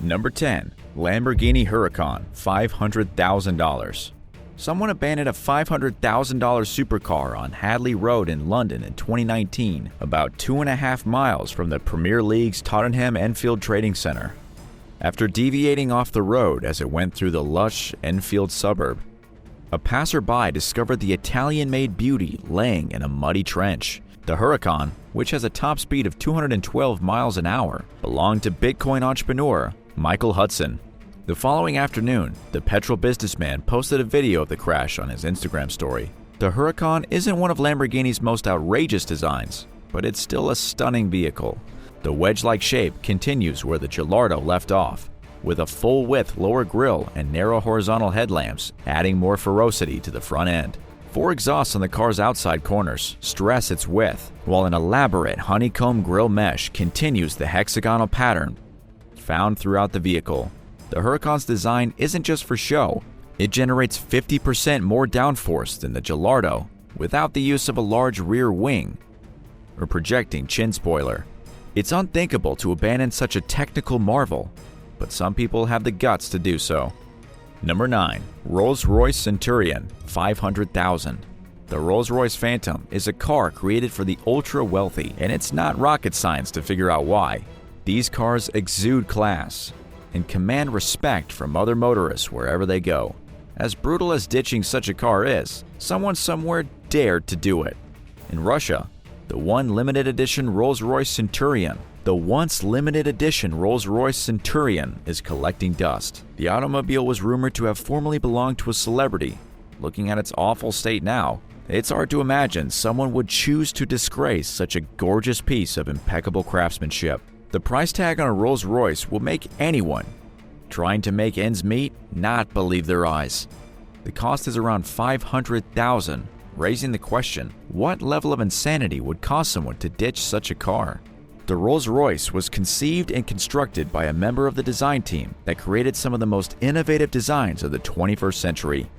Number 10. Lamborghini Huracan, $500,000. Someone abandoned a $500,000 supercar on Hadley Road in London in 2019, about 2.5 miles from the Premier League's Tottenham Enfield Trading Centre. After deviating off the road as it went through the lush Enfield suburb, a passerby discovered the Italian-made beauty laying in a muddy trench. The Huracan, which has a top speed of 212 miles an hour, belonged to Bitcoin entrepreneur Michael Hudson. The following afternoon, the petrol businessman posted a video of the crash on his Instagram story. The Huracan isn't one of Lamborghini's most outrageous designs, but it's still a stunning vehicle. The wedge-like shape continues where the Gallardo left off, with a full-width lower grille and narrow horizontal headlamps, adding more ferocity to the front end. 4 exhausts on the car's outside corners stress its width, while an elaborate honeycomb grille mesh continues the hexagonal pattern found throughout the vehicle. The Huracan's design isn't just for show. It generates 50% more downforce than the Gallardo without the use of a large rear wing or projecting chin spoiler. It's unthinkable to abandon such a technical marvel, but some people have the guts to do so. Number 9. Rolls-Royce Centurion, $500,000. The Rolls-Royce Phantom is a car created for the ultra-wealthy, and it's not rocket science to figure out why. These cars exude class and command respect from other motorists wherever they go. As brutal as ditching such a car is, someone somewhere dared to do it. In Russia, the once limited edition Rolls-Royce Centurion is collecting dust. The automobile was rumored to have formerly belonged to a celebrity. Looking at its awful state now, it's hard to imagine someone would choose to disgrace such a gorgeous piece of impeccable craftsmanship. The price tag on a Rolls-Royce will make anyone trying to make ends meet not believe their eyes. The cost is around $500,000, raising the question, what level of insanity would cause someone to ditch such a car? The Rolls-Royce was conceived and constructed by a member of the design team that created some of the most innovative designs of the 21st century.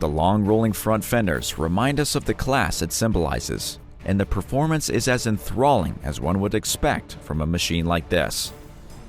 The long rolling front fenders remind us of the class it symbolizes, and the performance is as enthralling as one would expect from a machine like this.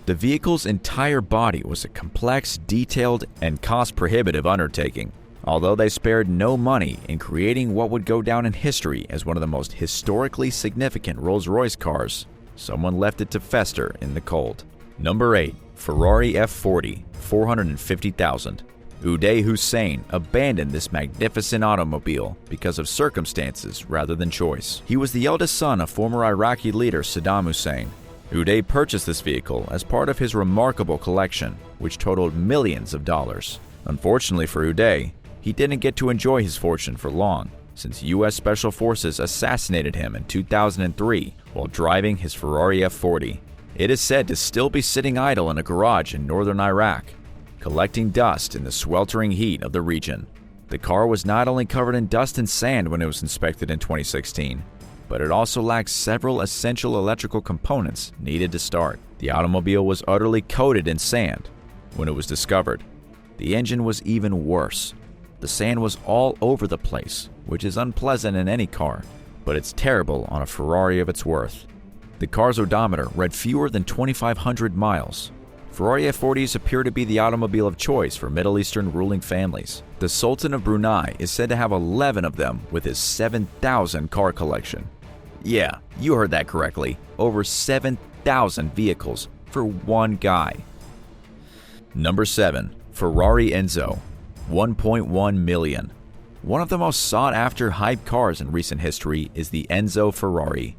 The vehicle's entire body was a complex, detailed, and cost-prohibitive undertaking. Although they spared no money in creating what would go down in history as one of the most historically significant Rolls-Royce cars, someone left it to fester in the cold. Number 8. Ferrari F40, $450,000. Uday Hussein abandoned this magnificent automobile because of circumstances rather than choice. He was the eldest son of former Iraqi leader Saddam Hussein. Uday purchased this vehicle as part of his remarkable collection, which totaled millions of dollars. Unfortunately for Uday, he didn't get to enjoy his fortune for long, since U.S. Special Forces assassinated him in 2003 while driving his Ferrari F40. It is said to still be sitting idle in a garage in northern Iraq, collecting dust in the sweltering heat of the region. The car was not only covered in dust and sand when it was inspected in 2016, but it also lacked several essential electrical components needed to start. The automobile was utterly coated in sand when it was discovered. The engine was even worse. The sand was all over the place, which is unpleasant in any car, but it's terrible on a Ferrari of its worth. The car's odometer read fewer than 2,500 miles. Ferrari F40s appear to be the automobile of choice for Middle Eastern ruling families. The Sultan of Brunei is said to have 11 of them with his 7,000 car collection. Yeah, you heard that correctly. Over 7,000 vehicles for one guy. Number 7. Ferrari Enzo, $1.1 million. One of the most sought-after hype cars in recent history is the Enzo Ferrari.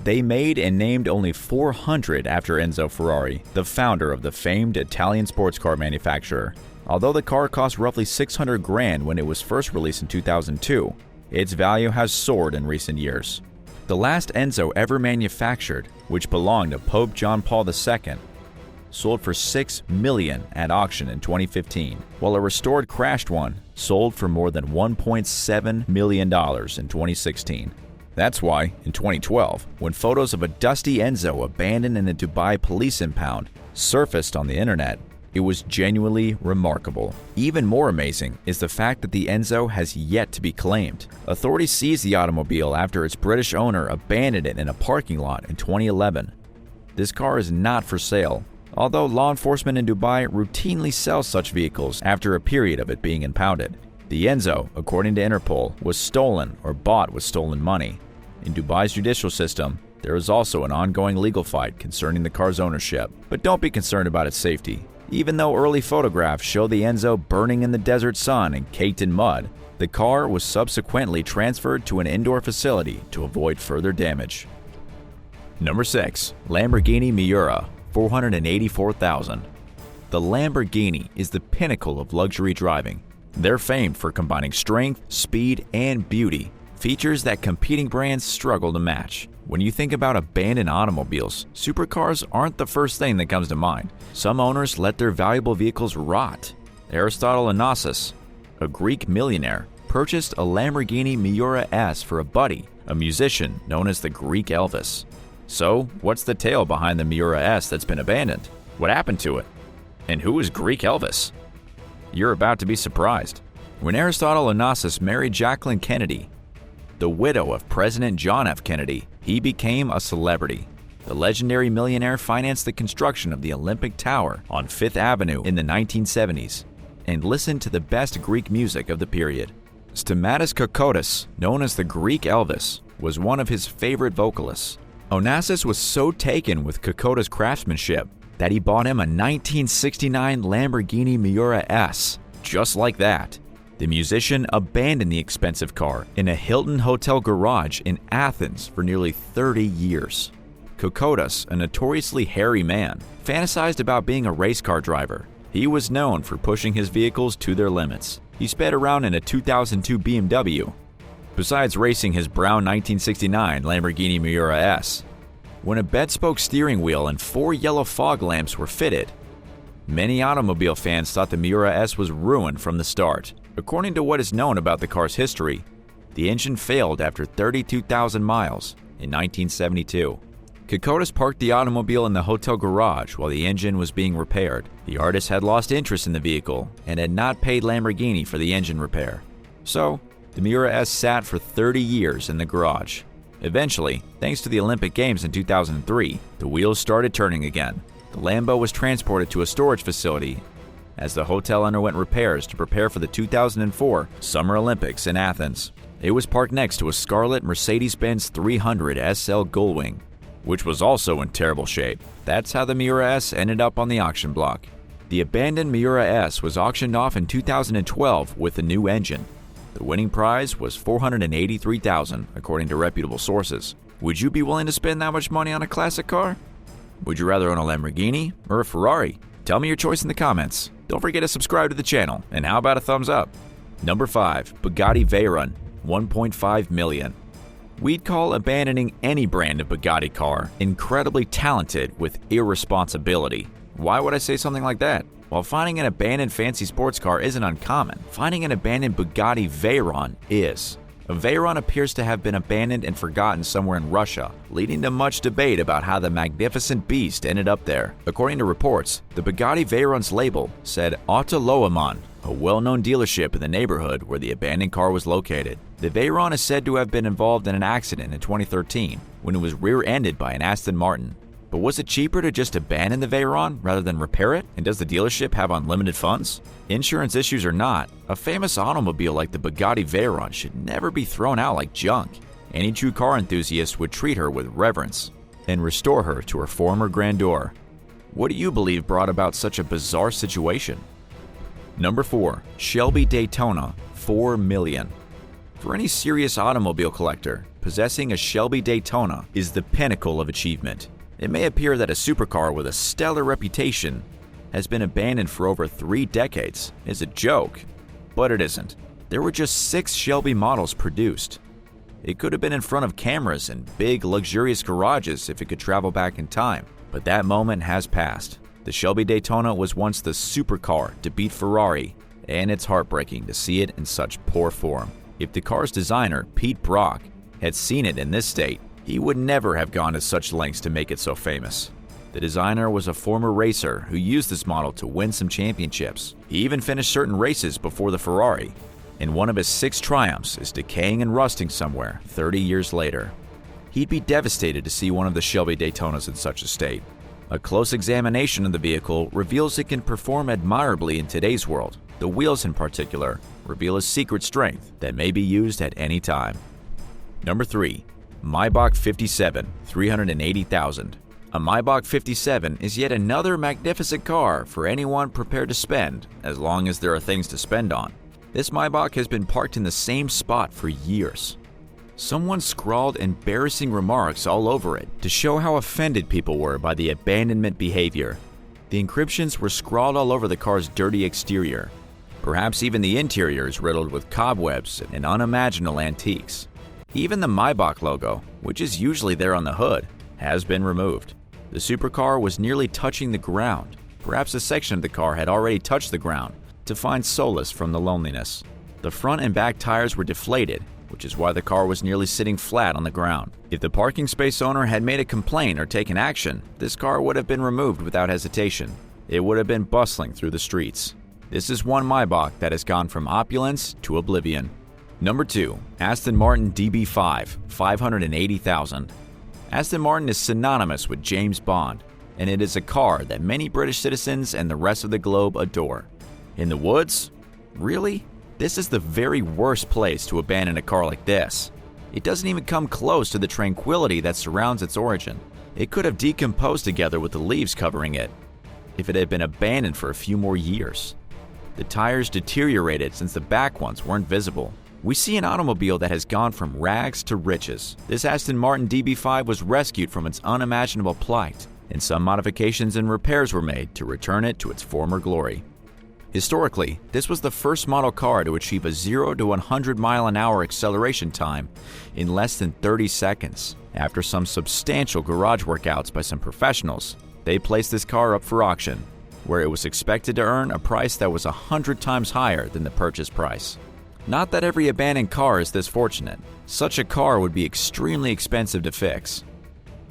They made and named only 400 after Enzo Ferrari, the founder of the famed Italian sports car manufacturer. Although the car cost roughly $600,000 when it was first released in 2002, its value has soared in recent years. The last Enzo ever manufactured, which belonged to Pope John Paul II, sold for $6 million at auction in 2015, while a restored crashed one sold for more than $1.7 million in 2016. That's why, in 2012, when photos of a dusty Enzo abandoned in a Dubai police impound surfaced on the internet, it was genuinely remarkable. Even more amazing is the fact that the Enzo has yet to be claimed. Authorities seized the automobile after its British owner abandoned it in a parking lot in 2011. This car is not for sale, although law enforcement in Dubai routinely sells such vehicles after a period of it being impounded. The Enzo, according to Interpol, was stolen or bought with stolen money. In Dubai's judicial system, there is also an ongoing legal fight concerning the car's ownership, but don't be concerned about its safety. Even though early photographs show the Enzo burning in the desert sun and caked in mud, the car was subsequently transferred to an indoor facility to avoid further damage. Number 6. Lamborghini Miura, $484,000. The Lamborghini is the pinnacle of luxury driving. They're famed for combining strength, speed, and beauty, features that competing brands struggle to match. When you think about abandoned automobiles, supercars aren't the first thing that comes to mind. Some owners let their valuable vehicles rot. Aristotle Onassis, a Greek millionaire, purchased a Lamborghini Miura S for a buddy, a musician known as the Greek Elvis. So, what's the tale behind the Miura S that's been abandoned? What happened to it? And who is Greek Elvis? You're about to be surprised. When Aristotle Onassis married Jacqueline Kennedy, the widow of President John F. Kennedy, he became a celebrity. The legendary millionaire financed the construction of the Olympic Tower on Fifth Avenue in the 1970s and listened to the best Greek music of the period. Stamatis Kokotis, known as the Greek Elvis, was one of his favorite vocalists. Onassis was so taken with Kokotis' craftsmanship that he bought him a 1969 Lamborghini Miura S, just like that. The musician abandoned the expensive car in a Hilton hotel garage in Athens for nearly 30 years. Kokotis, a notoriously hairy man, fantasized about being a race car driver. He was known for pushing his vehicles to their limits. He sped around in a 2002 BMW, besides racing his brown 1969 Lamborghini Miura S. When a bed-spoke steering wheel and 4 yellow fog lamps were fitted, many automobile fans thought the Miura S was ruined from the start. According to what is known about the car's history, the engine failed after 32,000 miles in 1972. Kokotis parked the automobile in the hotel garage while the engine was being repaired. The artist had lost interest in the vehicle and had not paid Lamborghini for the engine repair. So, the Miura S sat for 30 years in the garage. Eventually, thanks to the Olympic Games in 2003, the wheels started turning again. The Lambo was transported to a storage facility as the hotel underwent repairs to prepare for the 2004 Summer Olympics in Athens. It was parked next to a scarlet Mercedes-Benz 300 SL Gullwing, which was also in terrible shape. That's how the Miura S ended up on the auction block. The abandoned Miura S was auctioned off in 2012 with a new engine. The winning prize was $483,000, according to reputable sources. Would you be willing to spend that much money on a classic car? Would you rather own a Lamborghini or a Ferrari? Tell me your choice in the comments. Don't forget to subscribe to the channel, and how about a thumbs up? Number 5. Bugatti Veyron, $1.5 million. We'd call abandoning any brand of Bugatti car incredibly talented with irresponsibility. Why would I say something like that? While finding an abandoned fancy sports car isn't uncommon, finding an abandoned Bugatti Veyron is. A Veyron appears to have been abandoned and forgotten somewhere in Russia, leading to much debate about how the magnificent beast ended up there. According to reports, the Bugatti Veyron's label said Autoloaman, a well-known dealership in the neighborhood where the abandoned car was located. The Veyron is said to have been involved in an accident in 2013 when it was rear-ended by an Aston Martin. But was it cheaper to just abandon the Veyron rather than repair it? And does the dealership have unlimited funds? Insurance issues or not, a famous automobile like the Bugatti Veyron should never be thrown out like junk. Any true car enthusiast would treat her with reverence and restore her to her former grandeur. What do you believe brought about such a bizarre situation? Number 4. Shelby Daytona, $4 million. For any serious automobile collector, possessing a Shelby Daytona is the pinnacle of achievement. It may appear that a supercar with a stellar reputation has been abandoned for over 3 decades is a joke, but it isn't. There were just 6 Shelby models produced. It could have been in front of cameras and big, luxurious garages if it could travel back in time, but that moment has passed. The Shelby Daytona was once the supercar to beat Ferrari, and it's heartbreaking to see it in such poor form. If the car's designer, Pete Brock, had seen it in this state, he would never have gone to such lengths to make it so famous. The designer was a former racer who used this model to win some championships. He even finished certain races before the Ferrari, and one of his 6 triumphs is decaying and rusting somewhere 30 years later. He'd be devastated to see one of the Shelby Daytonas in such a state. A close examination of the vehicle reveals it can perform admirably in today's world. The wheels in particular reveal a secret strength that may be used at any time. Number 3. Mybach 57, 380,000. A Mybach 57 is yet another magnificent car for anyone prepared to spend, as long as there are things to spend on. This Mybach has been parked in the same spot for years. Someone scrawled embarrassing remarks all over it to show how offended people were by the abandonment behavior. The inscriptions were scrawled all over the car's dirty exterior. Perhaps even the interior is riddled with cobwebs and unimaginable antiques. Even the Mybach logo, which is usually there on the hood, has been removed. The supercar was nearly touching the ground. Perhaps a section of the car had already touched the ground to find solace from the loneliness. The front and back tires were deflated, which is why the car was nearly sitting flat on the ground. If the parking space owner had made a complaint or taken action, this car would have been removed without hesitation. It would have been bustling through the streets. This is one Mybach that has gone from opulence to oblivion. Number 2. Aston Martin DB5, 580,000. Aston Martin is synonymous with James Bond, and it is a car that many British citizens and the rest of the globe adore. In the woods? Really? This is the very worst place to abandon a car like this. It doesn't even come close to the tranquility that surrounds its origin. It could have decomposed together with the leaves covering it if it had been abandoned for a few more years. The tires deteriorated since the back ones weren't visible. We see an automobile that has gone from rags to riches. This Aston Martin DB5 was rescued from its unimaginable plight, and some modifications and repairs were made to return it to its former glory. Historically, this was the first model car to achieve a 0 to 100 mile-an-hour acceleration time in less than 30 seconds. After some substantial garage workouts by some professionals, they placed this car up for auction, where it was expected to earn a price that was 100 times higher than the purchase price. Not that every abandoned car is this fortunate. Such a car would be extremely expensive to fix.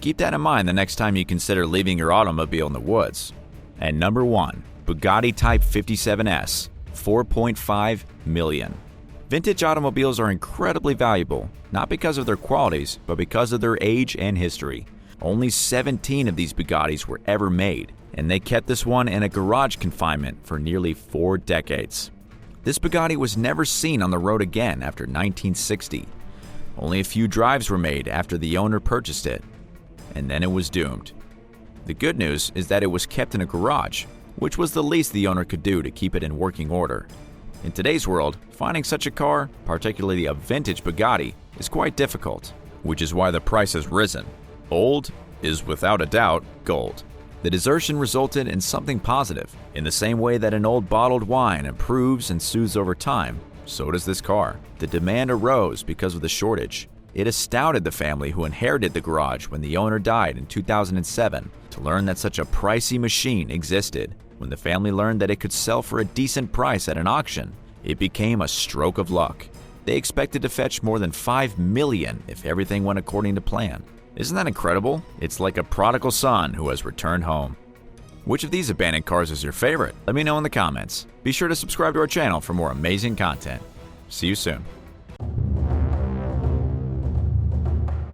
Keep that in mind the next time you consider leaving your automobile in the woods. And number 1. Bugatti Type 57S, 4.5 million. Vintage automobiles are incredibly valuable, not because of their qualities, but because of their age and history. Only 17 of these Bugattis were ever made, and they kept this one in a garage confinement for nearly 4 decades. This Bugatti was never seen on the road again after 1960. Only a few drives were made after the owner purchased it, and then it was doomed. The good news is that it was kept in a garage, which was the least the owner could do to keep it in working order. In today's world, finding such a car, particularly a vintage Bugatti, is quite difficult, which is why the price has risen. Old is without a doubt gold. The desertion resulted in something positive. In the same way that an old bottled wine improves and soothes over time, so does this car. The demand arose because of the shortage. It astounded the family who inherited the garage when the owner died in 2007 to learn that such a pricey machine existed. When the family learned that it could sell for a decent price at an auction, it became a stroke of luck. They expected to fetch more than $5 million if everything went according to plan. Isn't that incredible? It's like a prodigal son who has returned home. Which of these abandoned cars is your favorite? Let me know in the comments. Be sure to subscribe to our channel for more amazing content. See you soon.